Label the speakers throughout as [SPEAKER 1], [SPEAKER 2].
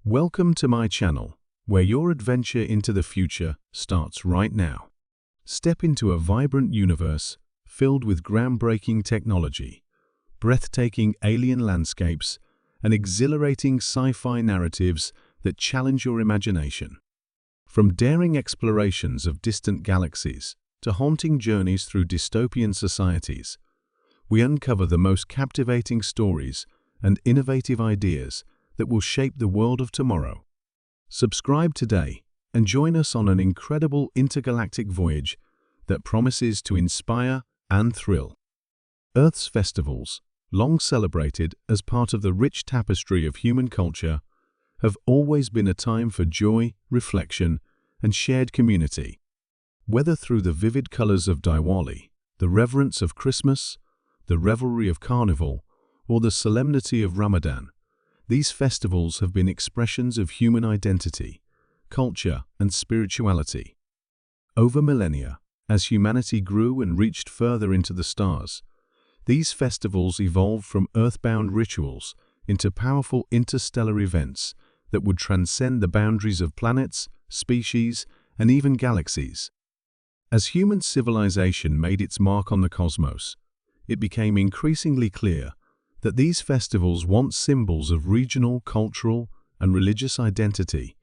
[SPEAKER 1] Welcome to my channel, where your adventure into the future starts right now. Step into a vibrant universe filled with groundbreaking technology, breathtaking alien landscapes, and exhilarating sci-fi narratives that challenge your imagination. From daring explorations of distant galaxies to haunting journeys through dystopian societies, we uncover the most captivating stories and innovative ideas that will shape the world of tomorrow. Subscribe today and join us on an incredible intergalactic voyage that promises to inspire and thrill. Earth's festivals, long celebrated as part of the rich tapestry of human culture, have always been a time for joy, reflection, and shared community. Whether through the vivid colors of Diwali, the reverence of Christmas, the revelry of Carnival, or the solemnity of Ramadan, these festivals have been expressions of human identity, culture, and spirituality. Over millennia, as humanity grew and reached further into the stars, these festivals evolved from earthbound rituals into powerful interstellar events that would transcend the boundaries of planets, species, and even galaxies. As human civilization made its mark on the cosmos, it became increasingly clear that these festivals, once symbols of regional, cultural, and religious identity,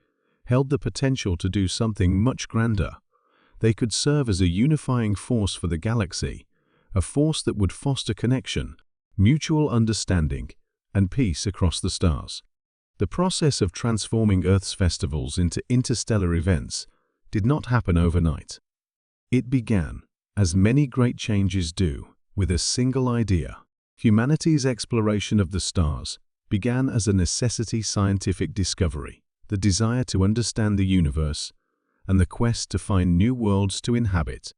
[SPEAKER 1] held the potential to do something much grander. They could serve as a unifying force for the galaxy, a force that would foster connection, mutual understanding, and peace across the stars. The process of transforming Earth's festivals into interstellar events did not happen overnight. It began, as many great changes do, with a single idea. Humanity's exploration of the stars began as a necessity scientific discovery, the desire to understand the universe, and the quest to find new worlds to inhabit.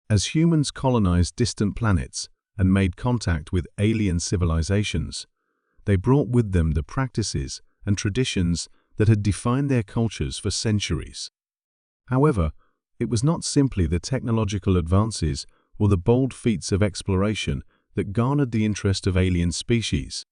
[SPEAKER 1] As humans colonized distant planets and made contact with alien civilizations, they brought with them the practices and traditions that had defined their cultures for centuries. However, it was not simply the technological advances or the bold feats of exploration that garnered the interest of alien species.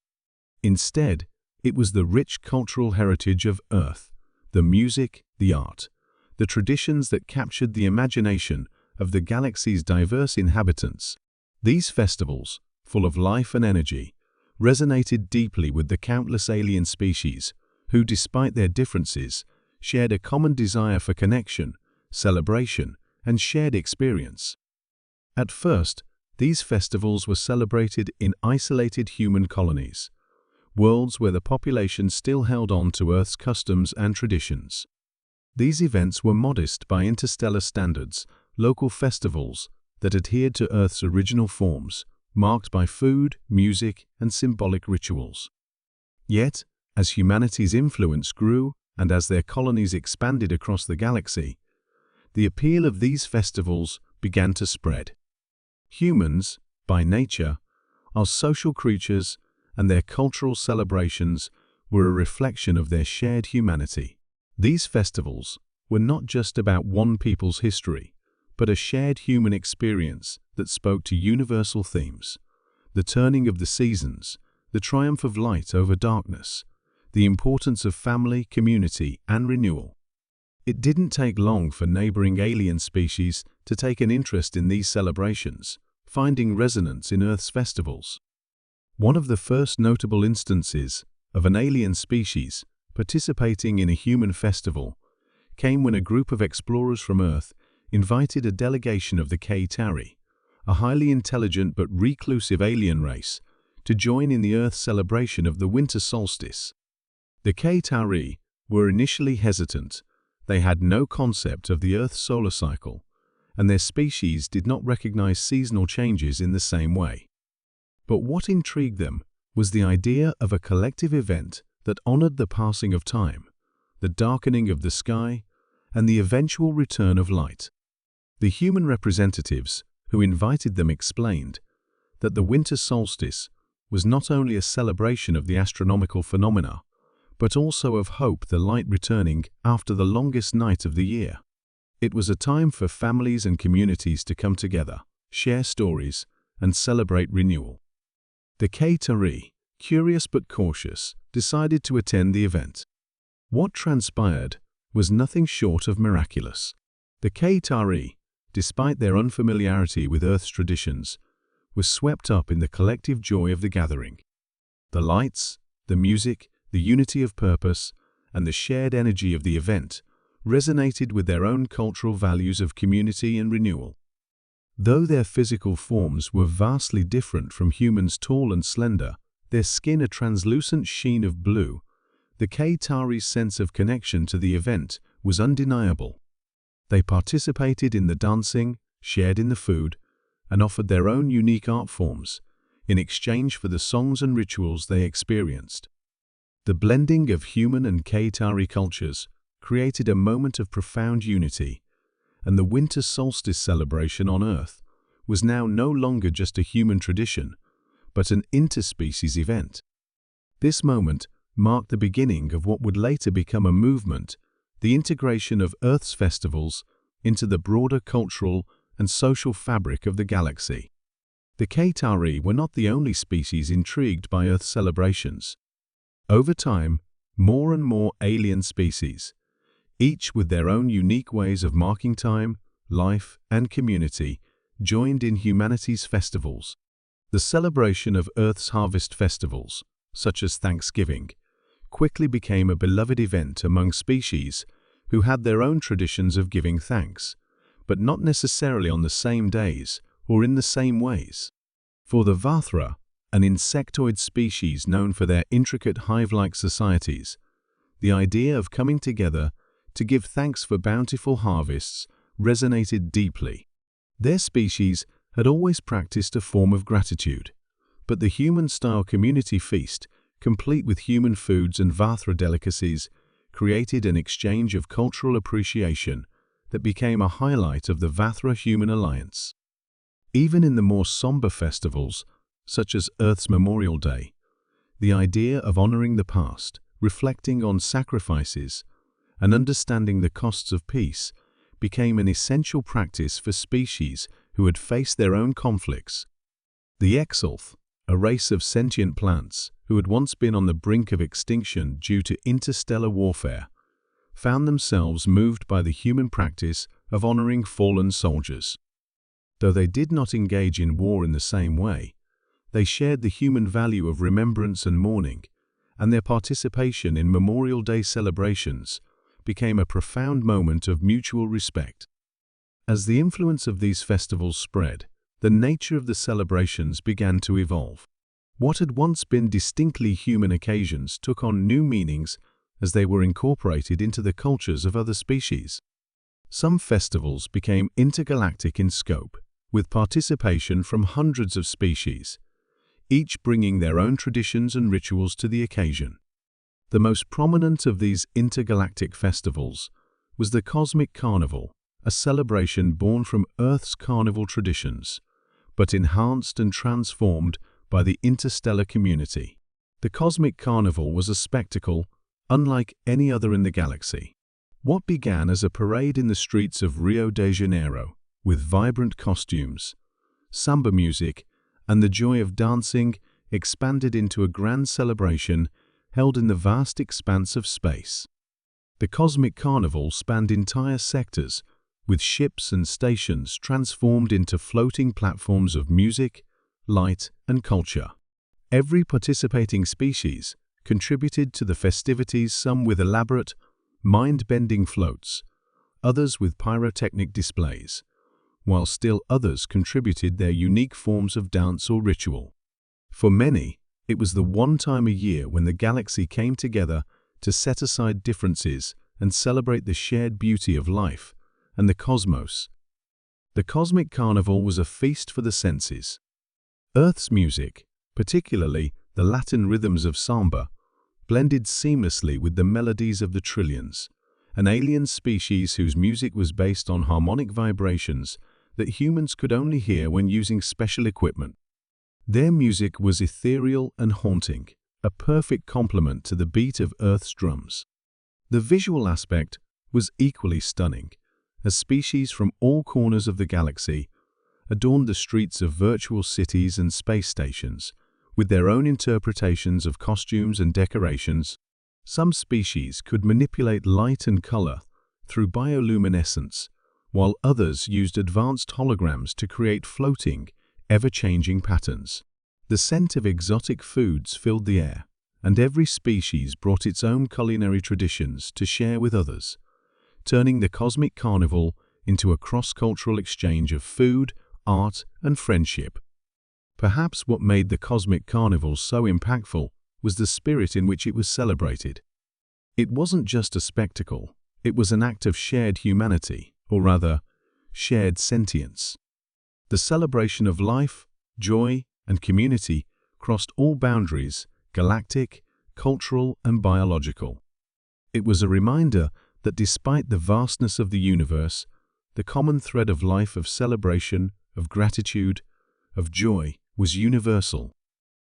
[SPEAKER 1] Instead, it was the rich cultural heritage of Earth, the music, the art, the traditions that captured the imagination of the galaxy's diverse inhabitants. These festivals, full of life and energy, resonated deeply with the countless alien species who, despite their differences, shared a common desire for connection, celebration, and shared experience. At first, these festivals were celebrated in isolated human colonies, worlds where the population still held on to Earth's customs and traditions. These events were modest by interstellar standards, local festivals that adhered to Earth's original forms, marked by food, music, and symbolic rituals. Yet, as humanity's influence grew and as their colonies expanded across the galaxy, the appeal of these festivals began to spread. Humans, by nature, are social creatures, and their cultural celebrations were a reflection of their shared humanity. These festivals were not just about one people's history, but a shared human experience that spoke to universal themes: the turning of the seasons, the triumph of light over darkness, the importance of family, community, and renewal. It didn't take long for neighboring alien species to take an interest in these celebrations, finding resonance in Earth's festivals. One of the first notable instances of an alien species participating in a human festival came when a group of explorers from Earth invited a delegation of the Planetary, a highly intelligent but reclusive alien race, to join in the Earth's celebration of the winter solstice. The Planetary were initially hesitant. They had no concept of the Earth's solar cycle, and their species did not recognize seasonal changes in the same way. But what intrigued them was the idea of a collective event that honored the passing of time, the darkening of the sky, and the eventual return of light. The human representatives who invited them explained that the winter solstice was not only a celebration of the astronomical phenomena, but also of hope, the light returning after the longest night of the year. It was a time for families and communities to come together, share stories, and celebrate renewal. The Planetary, curious but cautious, decided to attend the event. What transpired was nothing short of miraculous. The Qatari, despite their unfamiliarity with Earth's traditions, were swept up in the collective joy of the gathering. The lights, the music, the unity of purpose, and the shared energy of the event resonated with their own cultural values of community and renewal. Though their physical forms were vastly different from humans tall and slender, their skin a translucent sheen of blue, the Qatari's sense of connection to the event was undeniable. They participated in the dancing, shared in the food, and offered their own unique art forms in exchange for the songs and rituals they experienced. The blending of human and Qatari cultures created a moment of profound unity, and the winter solstice celebration on Earth was now no longer just a human tradition, but an interspecies event. This moment marked the beginning of what would later become a movement, the integration of Earth's festivals into the broader cultural and social fabric of the galaxy. The Qatari were not the only species intrigued by Earth celebrations. Over time, more and more alien species, each with their own unique ways of marking time, life, and community, joined in humanity's festivals. The celebration of Earth's harvest festivals, such as Thanksgiving, quickly became a beloved event among species who had their own traditions of giving thanks, but not necessarily on the same days or in the same ways. For the Vathra, an insectoid species known for their intricate hive-like societies, the idea of coming together to give thanks for bountiful harvests resonated deeply. Their species had always practiced a form of gratitude, but the human-style community feast, complete with human foods and Vathra delicacies, created an exchange of cultural appreciation that became a highlight of the Vathra-human alliance. Even in the more somber festivals, such as Earth's Memorial Day, the idea of honoring the past, reflecting on sacrifices, and understanding the costs of peace became an essential practice for species who had faced their own conflicts. The Exulth, a race of sentient plants who had once been on the brink of extinction due to interstellar warfare, found themselves moved by the human practice of honoring fallen soldiers. Though they did not engage in war in the same way, they shared the human value of remembrance and mourning, and their participation in Memorial Day celebrations became a profound moment of mutual respect. As the influence of these festivals spread, the nature of the celebrations began to evolve. What had once been distinctly human occasions took on new meanings as they were incorporated into the cultures of other species. Some festivals became intergalactic in scope, with participation from hundreds of species, each bringing their own traditions and rituals to the occasion. The most prominent of these intergalactic festivals was the Cosmic Carnival, a celebration born from Earth's carnival traditions, but enhanced and transformed by the interstellar community. The Cosmic Carnival was a spectacle unlike any other in the galaxy. What began as a parade in the streets of Rio de Janeiro, with vibrant costumes, samba music, and the joy of dancing, expanded into a grand celebration held in the vast expanse of space. The Cosmic Carnival spanned entire sectors, with ships and stations transformed into floating platforms of music, light, and culture. Every participating species contributed to the festivities, some with elaborate, mind-bending floats, others with pyrotechnic displays, while still others contributed their unique forms of dance or ritual. For many, it was the one time a year when the galaxy came together to set aside differences and celebrate the shared beauty of life and the cosmos. The Cosmic Carnival was a feast for the senses. Earth's music, particularly the Latin rhythms of samba, blended seamlessly with the melodies of the trillions, an alien species whose music was based on harmonic vibrations that humans could only hear when using special equipment. Their music was ethereal and haunting, a perfect complement to the beat of Earth's drums. The visual aspect was equally stunning, as species from all corners of the galaxy adorned the streets of virtual cities and space stations with their own interpretations of costumes and decorations. Some species could manipulate light and color through bioluminescence, while others used advanced holograms to create floating, ever-changing patterns. The scent of exotic foods filled the air, and every species brought its own culinary traditions to share with others, turning the cosmic carnival into a cross-cultural exchange of food, art, and friendship. Perhaps what made the cosmic carnival so impactful was the spirit in which it was celebrated. It wasn't just a spectacle, it was an act of shared humanity, or rather, shared sentience. The celebration of life, joy, and community crossed all boundaries, galactic, cultural, and biological. It was a reminder that despite the vastness of the universe, the common thread of life, of celebration, of gratitude, of joy, was universal.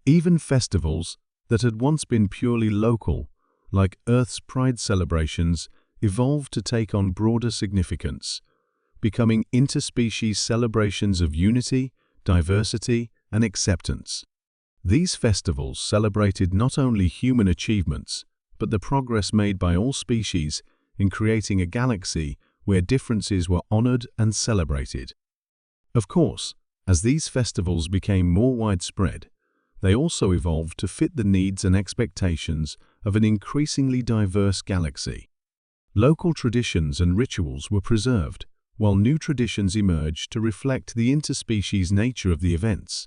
[SPEAKER 1] Even festivals that had once been purely local, like Earth's Pride celebrations, evolved to take on broader significance, becoming interspecies celebrations of unity, diversity, and acceptance. These festivals celebrated not only human achievements, but the progress made by all species in creating a galaxy where differences were honored and celebrated. Of course, as these festivals became more widespread, they also evolved to fit the needs and expectations of an increasingly diverse galaxy. Local traditions and rituals were preserved, while new traditions emerged to reflect the interspecies nature of the events.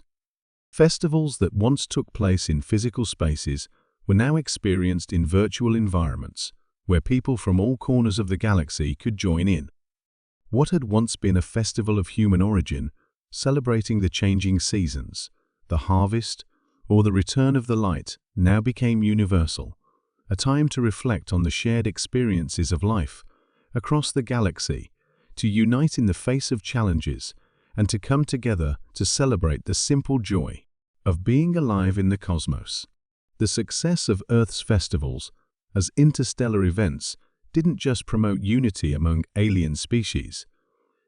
[SPEAKER 1] Festivals that once took place in physical spaces were now experienced in virtual environments, where people from all corners of the galaxy could join in. What had once been a festival of human origin, celebrating the changing seasons, the harvest, or the return of the light, now became universal, a time to reflect on the shared experiences of life across the galaxy, to unite in the face of challenges, and to come together to celebrate the simple joy of being alive in the cosmos. The success of Earth's festivals as interstellar events didn't just promote unity among alien species.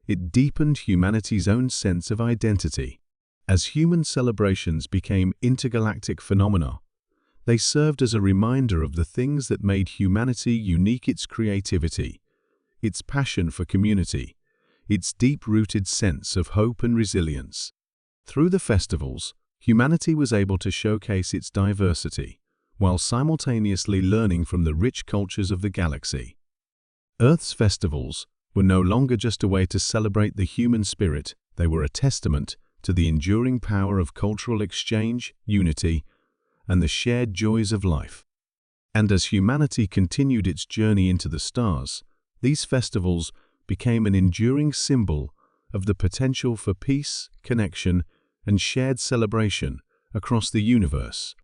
[SPEAKER 1] It deepened humanity's own sense of identity. As human celebrations became intergalactic phenomena, they served as a reminder of the things that made humanity unique: its creativity, its passion for community, its deep-rooted sense of hope and resilience. Through the festivals, humanity was able to showcase its diversity, while simultaneously learning from the rich cultures of the galaxy. Earth's festivals were no longer just a way to celebrate the human spirit, they were a testament to the enduring power of cultural exchange, unity, and the shared joys of life. And as humanity continued its journey into the stars, these festivals became an enduring symbol of the potential for peace, connection, and shared celebration across the universe.